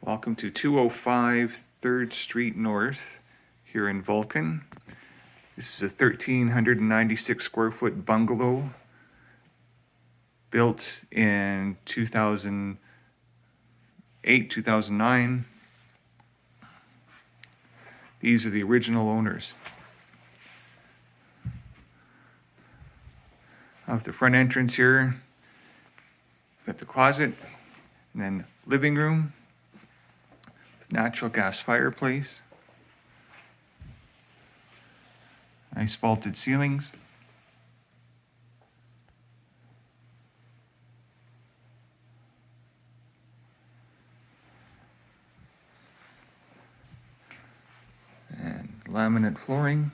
Welcome to 205 3rd Street North here in Vulcan. This is a 1,396 square foot bungalow built in 2008, 2009. These are the original owners. Off the front entrance here, got the closet, and then living room. Natural gas fireplace, nice vaulted ceilings, and laminate flooring.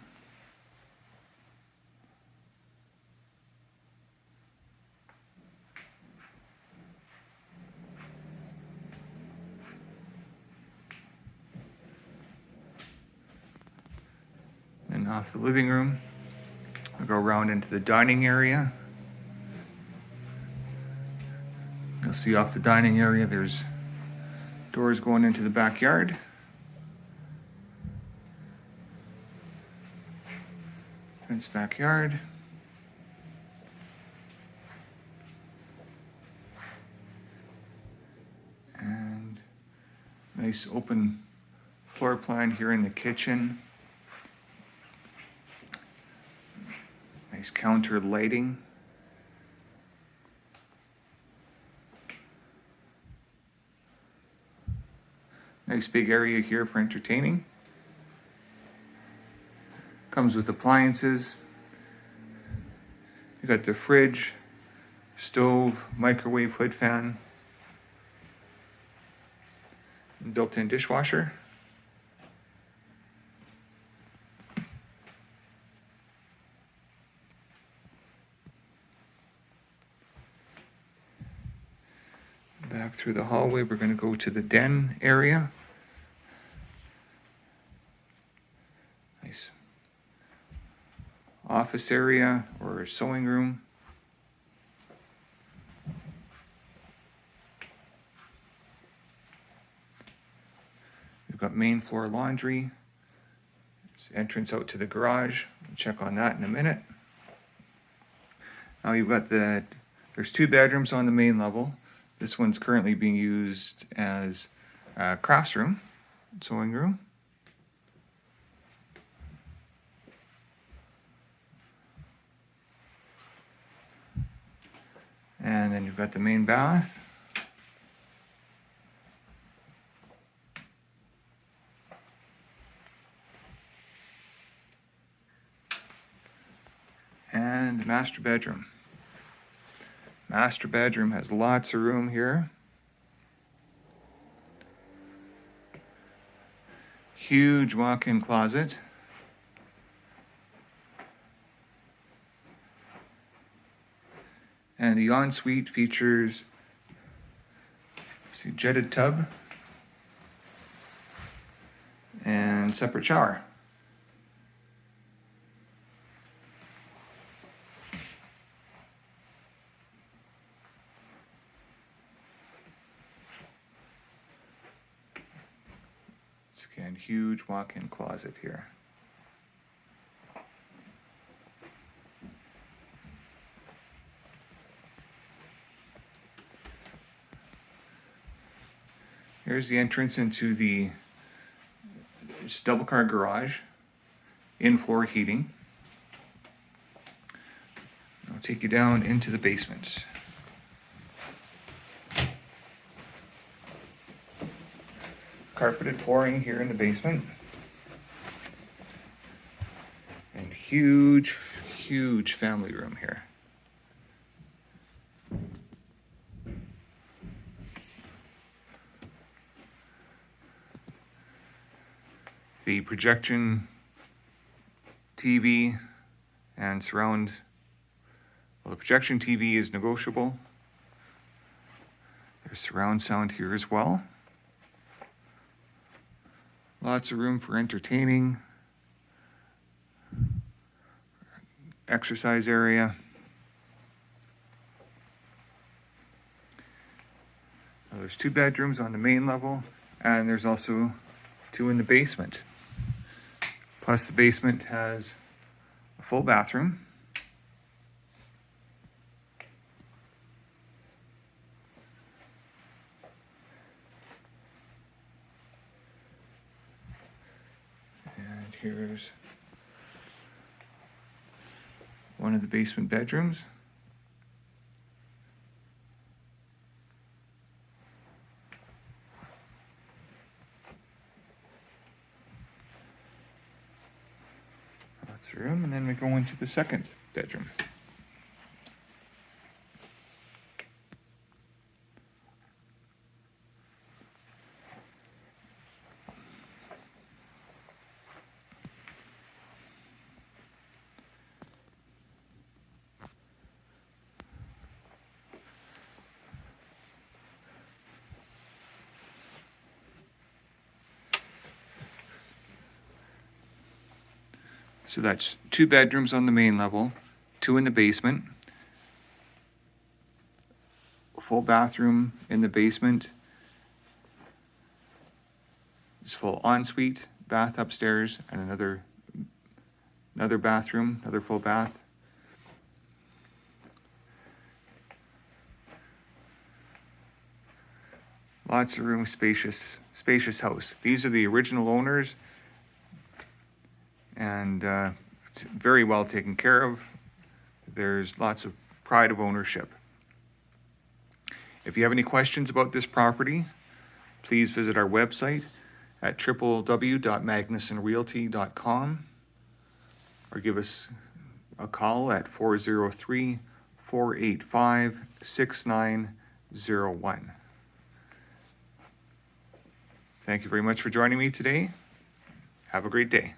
And off the living room, I'll go around into the dining area. You'll see off the dining area there's doors going into the backyard. Fenced backyard. And nice open floor plan here in the kitchen. Nice counter lighting. Nice big area here for entertaining. Comes with appliances. You got the fridge, stove, microwave, hood fan, and built-in dishwasher. Back through the hallway, we're going to go to the den area. Nice office area or sewing room. We've got main floor laundry. There's entrance out to the garage. We'll check on that in a minute. Now you've got there's 2 bedrooms on the main level. This one's currently being used as a crafts room, sewing room. And then you've got the main bath. And the master bedroom. Master bedroom has lots of room here. Huge walk-in closet. And the ensuite features a jetted tub and separate shower. Again, huge walk-in closet here. Here's the entrance into the double car garage, in-floor heating. I'll take you down into the basement. Carpeted flooring here in the basement. And huge, huge family room here. The projection TV and surround, well, the projection TV is negotiable. There's surround sound here as well. Lots of room for entertaining. Exercise area. Now there's 2 bedrooms on the main level. And there's also 2 in the basement. Plus the basement has a full bathroom. And here's one of the basement bedrooms. That's the room, and then we go into the second bedroom. So that's 2 bedrooms on the main level, 2 in the basement, a full bathroom in the basement, it's full ensuite, bath upstairs, and another bathroom, another full bath. Lots of room, spacious house. These are the original owners, and it's very well taken care of. There's lots of pride of ownership. If you have any questions about this property, please visit our website at www.magnusonrealty.com or give us a call at 403-485-6901. Thank you very much for joining me today. Have a great day.